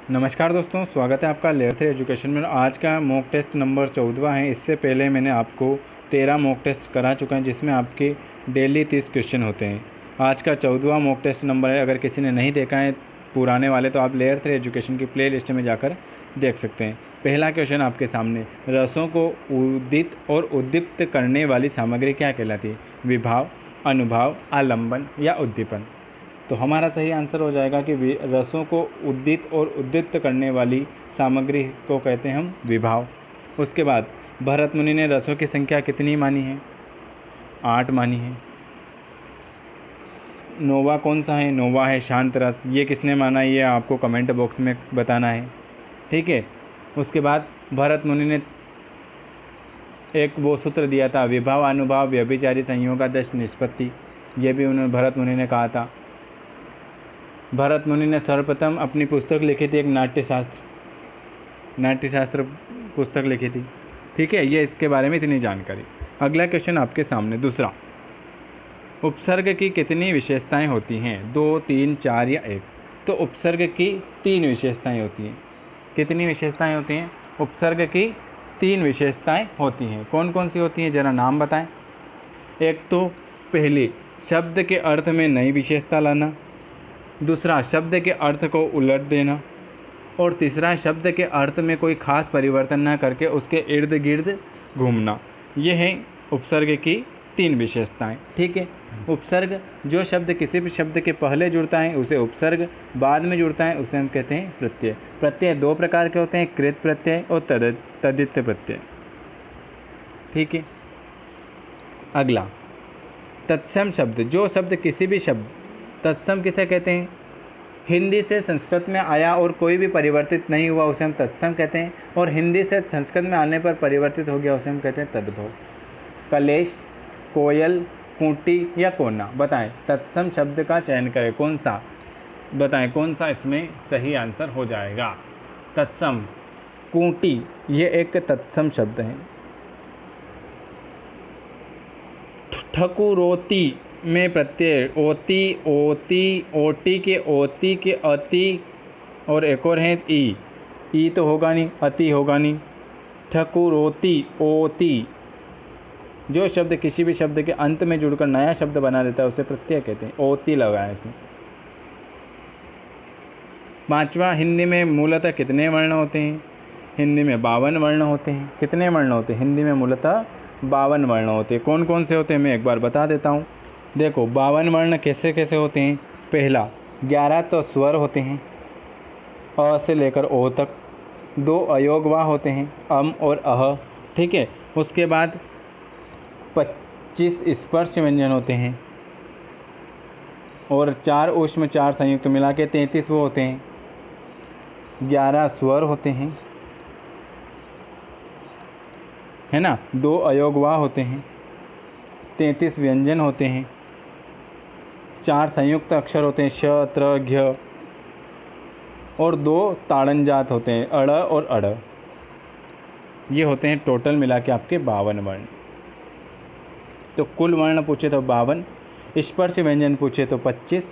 नमस्कार दोस्तों, स्वागत है आपका लेयर 3 एजुकेशन में। आज का मॉक टेस्ट नंबर 14 है। इससे पहले मैंने आपको 13 मॉक टेस्ट करा चुका है, जिसमें आपके डेली 30 क्वेश्चन होते हैं। आज का 14वां मॉक टेस्ट नंबर है। अगर किसी ने नहीं देखा है पुराने वाले, तो आप लेयर 3 एजुकेशन की प्ले लिस्ट में जाकर देख सकते हैं। पहला क्वेश्चन आपके सामने, रसों को उदित और उद्दीप्त करने वाली सामग्री क्या कहलाती है? विभाव, अनुभाव, आलंबन या उद्दीपन। तो हमारा सही आंसर हो जाएगा कि रसों को उद्दीत और उद्दीप्त करने वाली सामग्री को कहते हैं हम विभाव। उसके बाद भरत मुनि ने रसों की संख्या कितनी मानी है? 8 मानी है। नोवा कौन सा है? नोवा है शांत रस। ये किसने माना, ये आपको कमेंट बॉक्स में बताना है, ठीक है। उसके बाद भरत मुनि ने एक वो सूत्र दिया था, विभाव, अनुभाव, व्यभिचारी संयोगादश निष्पत्ति। ये भी उन्होंने भरत मुनि ने कहा था। भरत मुनि ने सर्वप्रथम अपनी पुस्तक लिखी थी, एक नाट्यशास्त्र पुस्तक लिखी थी, ठीक है। ये इसके बारे में इतनी जानकारी। अगला क्वेश्चन आपके सामने दूसरा, उपसर्ग की कितनी विशेषताएं होती हैं? 2, 3, 4 या 1? तो उपसर्ग की 3 विशेषताएं होती हैं। कितनी विशेषताएं होती हैं? उपसर्ग की 3 विशेषताएं होती हैं। कौन कौन सी होती हैं, ज़रा नाम बताएं। एक तो पहली, शब्द के अर्थ में नई विशेषता लाना। दूसरा, शब्द के अर्थ को उलट देना। और तीसरा, शब्द के अर्थ में कोई खास परिवर्तन न करके उसके इर्द गिर्द घूमना। ये हैं उपसर्ग की 3 विशेषताएं, ठीक है। उपसर्ग, जो शब्द किसी भी शब्द के पहले जुड़ता है उसे उपसर्ग, बाद में जुड़ता है उसे हम कहते हैं प्रत्यय। प्रत्यय 2 प्रकार के होते हैं, कृत प्रत्यय और तदित प्रत्यय, ठीक है। अगला, तत्सम शब्द, जो शब्द किसी भी शब्द, तत्सम किसे कहते हैं? हिंदी से संस्कृत में आया और कोई भी परिवर्तित नहीं हुआ उसे हम तत्सम कहते हैं। और हिंदी से संस्कृत में आने पर परिवर्तित हो गया उसे हम कहते हैं तद्भव। कलेश, कोयल, कूटी या कोना। बताएं, तत्सम शब्द का चयन करें, कौन सा? बताएं कौन सा इसमें सही आंसर हो जाएगा। तत्सम, कूटी, ये एक तत्सम शब्द है। ठकुरोती में प्रत्यय ओती, ओती, ओटी के ओती के अति, और एक और है ई तो होगा नहीं, अति होगा नहीं। ठकुरोती, ओती। जो शब्द किसी भी शब्द के अंत में जुड़कर नया शब्द बना देता है उसे प्रत्यय कहते हैं। ओती लगाए इसमें। 5वां, हिंदी में मूलतः कितने वर्ण होते हैं? हिंदी में 52 वर्ण होते हैं। कितने वर्ण होते हैं? हिंदी में मूलतः 52 वर्ण होते हैं। कौन कौन से होते हैं मैं एक बार बता देता हूँ। देखो, 52 वर्ण कैसे कैसे होते हैं। पहला, 11 तो स्वर होते हैं, अ से लेकर ओ तक। 2 अयोगवा होते हैं, अम और अह, ठीक है। उसके बाद 25 स्पर्श व्यंजन होते हैं, और 4 ऊष्म 4 संयुक्त मिला के 33 वो होते हैं। 11 स्वर होते हैं, है ना। 2 अयोगवा होते हैं, 33 व्यंजन होते हैं, 4 संयुक्त अक्षर होते हैं, श, त्र, घ्य, और 2 ताड़नजात होते हैं, अड़ और अड़। ये होते हैं टोटल मिला के आपके 52 वर्ण। तो कुल वर्ण पूछे तो 52, स्पर्श व्यंजन पूछे तो 25,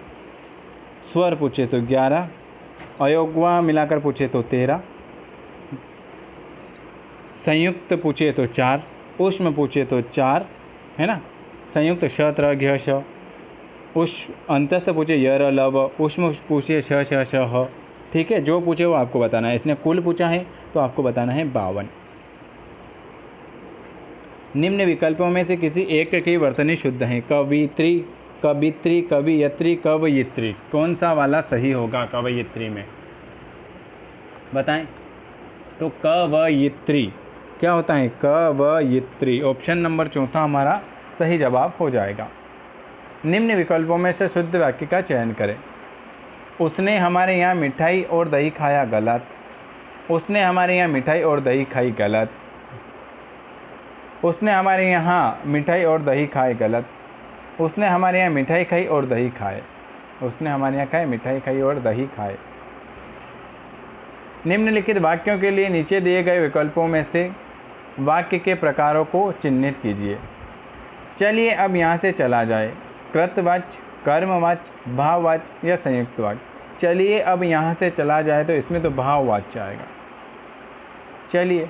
स्वर पूछे तो 11, अयोगवा मिलाकर पूछे तो 13, संयुक्त पूछे तो 4, ऊष्म पूछे तो 4, है ना। संयुक्त श, त्र, घ्य, श। अंतस्थ पूछे य, र, ल, व। ऊष्म पूछे श, श, श, ह, ठीक है। जो पूछे वो आपको बताना है। इसने कुल पूछा है तो आपको बताना है 52। निम्न विकल्पों में से किसी एक की वर्तनी शुद्ध है? कवित्री, कवित्री, कवियत्री, कवयित्री। कौन सा वाला सही होगा कवयित्री में? बताएं। तो कवयित्री क्या होता है? कवयित्री। ऑप्शन नंबर 4 हमारा सही जवाब हो जाएगा। निम्न विकल्पों में से शुद्ध वाक्य का चयन करें। उसने हमारे यहाँ मिठाई और दही खाया, गलत। उसने हमारे यहाँ मिठाई और दही खाई, गलत। उसने हमारे यहाँ मिठाई और दही खाए, गलत। उसने हमारे यहाँ मिठाई खाई और दही खाए। उसने हमारे यहाँ खाए, मिठाई खाई और दही खाए। निम्नलिखित वाक्यों के लिए नीचे दिए गए विकल्पों में से वाक्य के प्रकारों को चिन्हित कीजिए। चलिए अब यहाँ से चला जाए। कृतवाच्य, कर्मवाच्य, भाववाच्य या संयुक्त वाक्य। चलिए अब यहाँ से चला जाए तो इसमें तो भाववाच्य आएगा। चलिए,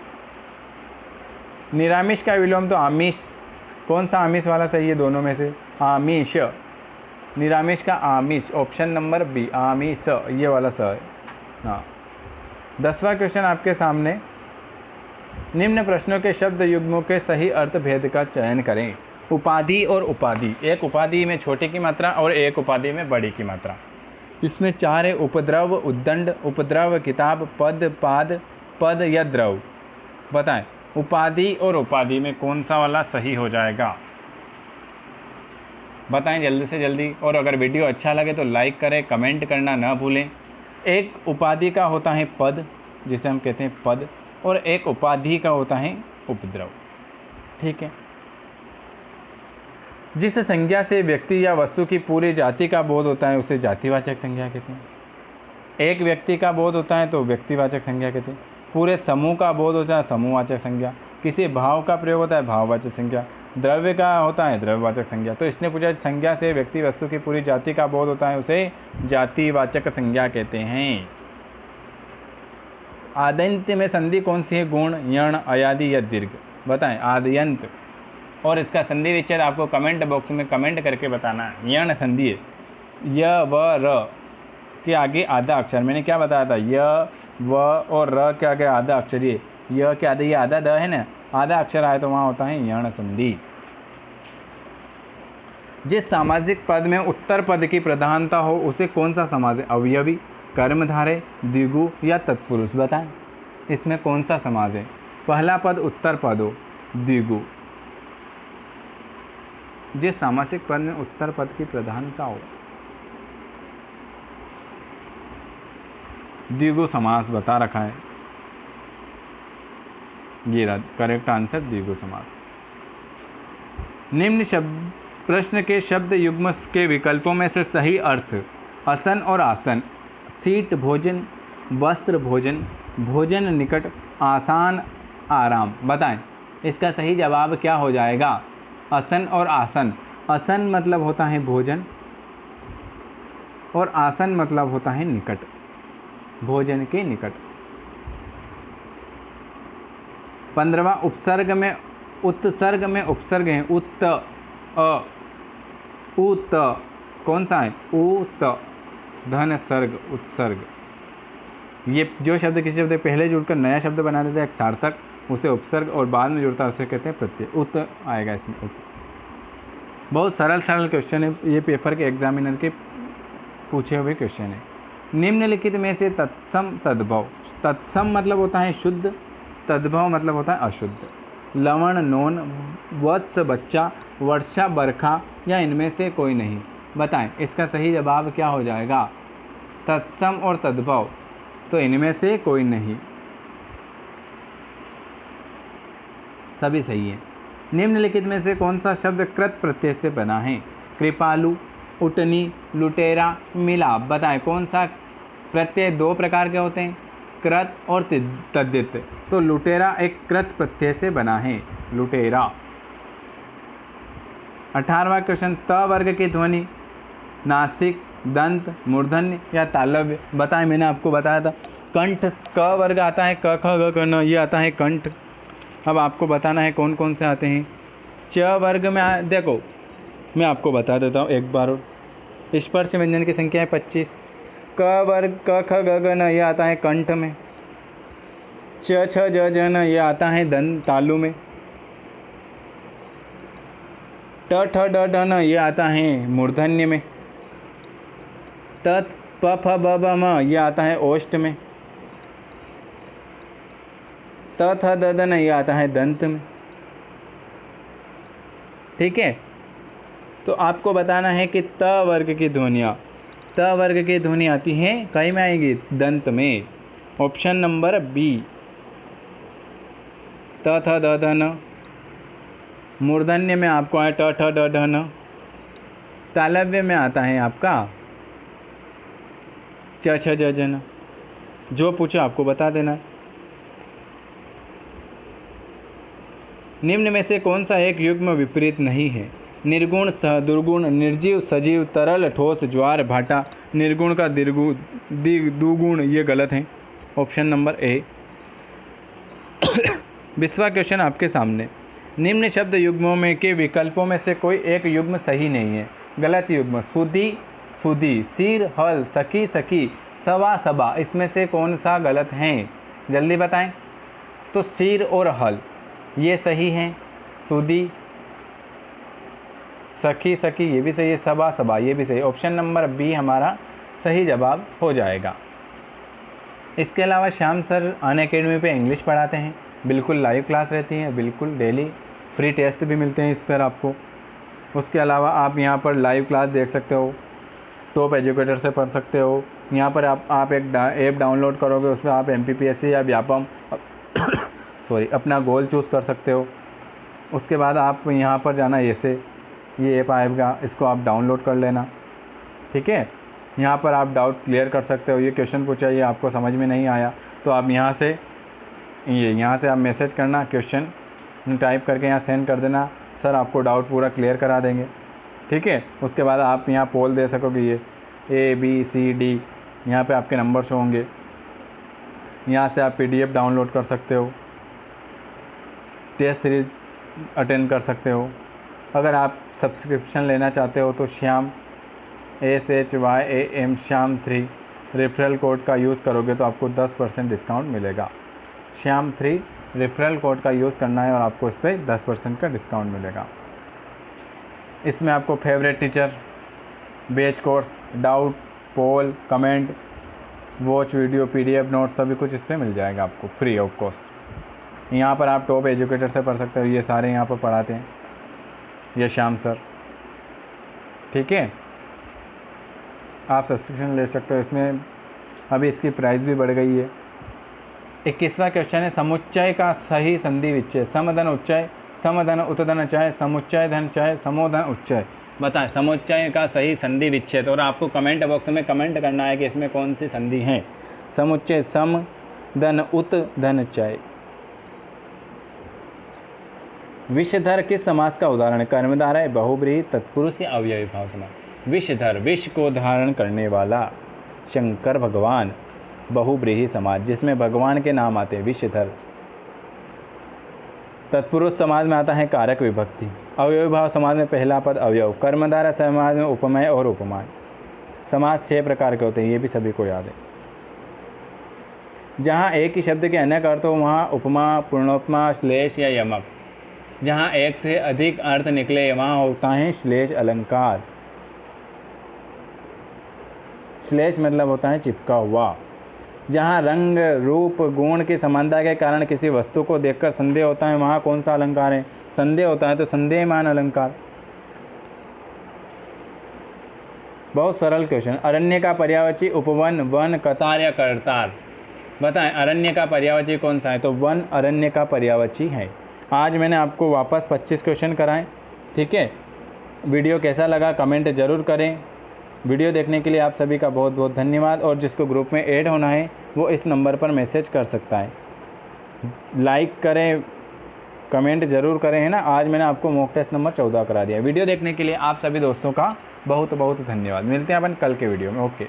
निरामिष का विलोम तो आमिष, कौन सा आमिष वाला सही है दोनों में से? आमिष। निरामिष का आमिष, ऑप्शन नंबर बी, आमिष, ये वाला स है। हाँ, 10वां क्वेश्चन आपके सामने, निम्न प्रश्नों के शब्द युग्मों के सही अर्थ भेद का चयन करें। उपाधि और उपाधि, एक उपाधि में छोटे की मात्रा और एक उपाधि में बड़ी की मात्रा। इसमें 4 है, उपद्रव, उद्दंड, उपद्रव, किताब, पद, पाद, पद या द्रव। बताएं उपाधि और उपाधि में कौन सा वाला सही हो जाएगा? बताएं जल्दी से जल्दी। और अगर वीडियो अच्छा लगे तो लाइक करें, कमेंट करना ना भूलें। एक उपाधि का होता है पद, जिसे हम कहते हैं पद, और एक उपाधि का होता है उपद्रव। ठीक है। जिस संज्ञा से व्यक्ति या वस्तु की पूरी जाति का बोध होता है उसे जातिवाचक संज्ञा कहते हैं। एक व्यक्ति का बोध होता है तो व्यक्तिवाचक संज्ञा कहते हैं। पूरे समूह का बोध होता है समूहवाचक संज्ञा। किसी भाव का प्रयोग होता है भाववाचक संज्ञा। द्रव्य का होता है द्रव्यवाचक संज्ञा। तो इसने पूछा संज्ञा से व्यक्ति वस्तु की पूरी जाति का बोध होता है उसे जातिवाचक संज्ञा कहते हैं। आद्यंत में संधि कौन सी है? गुण, यण, अयादि या दीर्घ। बताएं आद्यंत। और इसका संधि विच्छेद आपको कमेंट बॉक्स में कमेंट करके बताना है। यण संधि है, य व र के आगे आधा अक्षर। मैंने क्या बताया था? य व और र के आगे आधा अक्षर। ये य के आधे, ये आधा द है ना, आधा अक्षर आए तो वहाँ होता है यण संधि। जिस सामाजिक पद में उत्तर पद की प्रधानता हो उसे कौन सा समास है? अवयवी, कर्मधारय, द्विगु या तत्पुरुष। बताएं इसमें कौन सा समास है? पहला पद उत्तर पद हो, द्विगु। जिस सामासिक पद में उत्तर पद की प्रधानता हो, द्विगु समास बता रखा है। ये करेक्ट आंसर द्विगु समास। निम्न शब्द प्रश्न के शब्द युग्म के विकल्पों में से सही अर्थ असन और आसन, सीट भोजन, वस्त्र भोजन, भोजन निकट, आसान आराम। बताएं इसका सही जवाब क्या हो जाएगा? असन और आसन। असन मतलब होता है भोजन और आसन मतलब होता है निकट, भोजन के निकट। 15वां उपसर्ग में उत्सर्ग में उपसर्ग है उत्त, अ, उत, कौन सा है? उत, धन सर्ग, उत्सर्ग। ये जो शब्द किसी शब्द पहले जुड़कर नया शब्द बना देता है एक सार्थक, उसे उपसर्ग, और बाद में जुड़ता है उसे कहते हैं प्रत्यय। उत आएगा इसमें, उत। बहुत सरल क्वेश्चन है, ये पेपर के एग्जामिनर के पूछे हुए क्वेश्चन है। निम्नलिखित में से तत्सम तद्भव, तत्सम मतलब होता है शुद्ध, तद्भव मतलब होता है अशुद्ध। लवण, नोन, वत्स बच्चा, वर्षा बरखा या इनमें से कोई नहीं। बताएं इसका सही जवाब क्या हो जाएगा? तत्सम और तद्भव, तो इनमें से कोई नहीं, सभी सही है। निम्नलिखित में से कौन सा शब्द कृत प्रत्यय से बना है? कृपालु, उटनी, लुटेरा, मिलाप। बताएं कौन सा प्रत्यय? 2 प्रकार के होते हैं, कृत और तद्धित। तो लुटेरा एक कृत प्रत्यय से बना है, लुटेरा। 18वां क्वेश्चन, त वर्ग की ध्वनि नासिक, दंत, मूर्धन्य या तालव्य। बताएं मैंने आपको बताया था कंठ, क वर्ग आता है, क ख ग घ न, ये आता है कंठ। अब आपको बताना है कौन कौन से आते हैं। च वर्ग में देखो मैं आपको बता देता हूँ एक बार और। स्पर्श व्यंजन की संख्या है 25। क वर्ग क ख ग घ न, ये आता है कंठ में। च छ ज ज न, ये आता है दंत, तालु में। ट ठ ड ढ न, ये आता है मूर्धन्य में। त प फ ब भ म, ये आता है ओष्ठ में। त थ द द न, ये आता है दंत में। ठीक है, तो आपको बताना है कि त वर्ग की ध्वनियाँ, त वर्ग की ध्वनि आती हैं कहीं में आएगी? दंत में। ऑप्शन नंबर बी, त थ द ध न। मूर्धन्य में आपको आए ट ठ ड ढ न। तालव्य में आता है आपका च छ ज ज न। जो पूछो आपको बता देना। निम्न में से कौन सा एक युग्म विपरीत नहीं है? निर्गुण, सह, दुर्गुण, निर्जीव, सजीव, तरल, ठोस, ज्वार, भाटा। निर्गुण का दुगुण, ये गलत है। Option number A. 20वां क्वेश्चन आपके सामने। निम्न शब्द युग्मों में के विकल्पों में से कोई एक युग्म सही नहीं है। गलत युग्म सुधी सुधी, सिर हल, सखी सखी, सवा सभा, इसमें से कौन सा गलत है? जल्दी बताएं। तो सिर और हल ये सही हैं, सुधी सखी सखी ये भी सही है, सभा सभा ये भी सही। ऑप्शन नंबर बी हमारा सही जवाब हो जाएगा। इसके अलावा श्याम सर अनअकैडमी पे इंग्लिश पढ़ाते हैं, बिल्कुल लाइव क्लास रहती है, बिल्कुल डेली फ्री टेस्ट भी मिलते हैं इस पर आपको। उसके अलावा आप यहाँ पर लाइव क्लास देख सकते हो, टॉप एजुकेटर से पढ़ सकते हो। यहाँ पर आप एक ऐप डाउनलोड करोगे, उसमें आप MPPSC या व्यापम अपना गोल चूज़ कर सकते हो। उसके बाद आप यहाँ पर जाना, ये ऐप आएगा, इसको आप डाउनलोड कर लेना, ठीक है। यहाँ पर आप डाउट क्लियर कर सकते हो। ये क्वेश्चन पूछा, ये आपको समझ में नहीं आया तो आप यहाँ से आप मैसेज करना, क्वेश्चन टाइप करके यहाँ सेंड कर देना, सर आपको डाउट पूरा क्लियर करा देंगे, ठीक है। उसके बाद आप यहाँ पोल दे सकोगे, ये ABCD यहाँ पे आपके नंबर शो होंगे। यहाँ से आप PDF डाउनलोड कर सकते हो, टेस्ट सीरीज अटेंड कर सकते हो। अगर आप सब्सक्रिप्शन लेना चाहते हो तो Shyam SHYAM Shyam 3 referral code का यूज़ करोगे तो आपको 10% डिस्काउंट मिलेगा। श्याम 3 रेफरल कोड का यूज़ करना है और आपको इस पर 10% का डिस्काउंट मिलेगा। इसमें आपको favourite teacher, batch course, doubt, poll, comment, watch video, PDF note सभी कुछ इस पर मिल जाएगा आपको फ्री ऑफ कॉस्ट। यहाँ पर आप टॉप एजुकेटर से पढ़ सकते हो, ये सारे यहाँ पर पढ़ाते हैं, ये श्याम सर, ठीक है। आप सब्सक्रिप्शन ले सकते हो, इसमें अभी इसकी प्राइस भी बढ़ गई है। 21वां क्वेश्चन है, समुच्चय का सही संधि विच्छेद। समधन उच्चय, समधन उत्तधन चय, समुच्चय धन चय, समोधन उच्चय। बताएं समुच्चय का सही संधि विच्छेद, और आपको कमेंट बॉक्स में कमेंट करना है कि इसमें कौन सी संधि है। समुच्चय सम धन उत धन चय। विषधर किस समास का उदाहरण है? कर्मधारय, बहुब्रीहि, तत्पुरुष या अवयवी भाव समास। विषधर, विष को धारण करने वाला, शंकर भगवान, बहुब्रीहि समाज जिसमें भगवान के नाम आते हैं, विषधर। तत्पुरुष समाज में आता है कारक विभक्ति। अवयवी भाव समाज में पहला पद अवयव। कर्मधारय समाज में उपमेय और उपमान। समाज 6 प्रकार के होते हैं, ये भी सभी को याद है। जहाँ एक ही शब्द के अनेक अर्थ हो वहाँ उपमा, पूर्णोपमा, श्लेष या यमक। जहाँ एक से अधिक अर्थ निकले वहाँ होता है श्लेष अलंकार। श्लेष मतलब होता है चिपका हुआ। जहाँ रंग, रूप, गुण की समानता के कारण किसी वस्तु को देखकर संदेह होता है वहाँ कौन सा अलंकार है? संदेह होता है तो संदेहमान अलंकार। बहुत सरल क्वेश्चन। अरण्य का पर्यायवाची उपवन, वन, कतार या करतार। बताएं अरण्य का पर्यायवाची कौन सा है? तो वन अरण्य का पर्यायवाची है। आज मैंने आपको वापस 25 क्वेश्चन कराएं, ठीक है। वीडियो कैसा लगा कमेंट ज़रूर करें। वीडियो देखने के लिए आप सभी का बहुत बहुत धन्यवाद। और जिसको ग्रुप में ऐड होना है वो इस नंबर पर मैसेज कर सकता है। लाइक करें, कमेंट ज़रूर करें, है ना। आज मैंने आपको मॉक टेस्ट नंबर 14 करा दिया। वीडियो देखने के लिए आप सभी दोस्तों का बहुत बहुत धन्यवाद। मिलते हैं अपन कल के वीडियो में। ओके।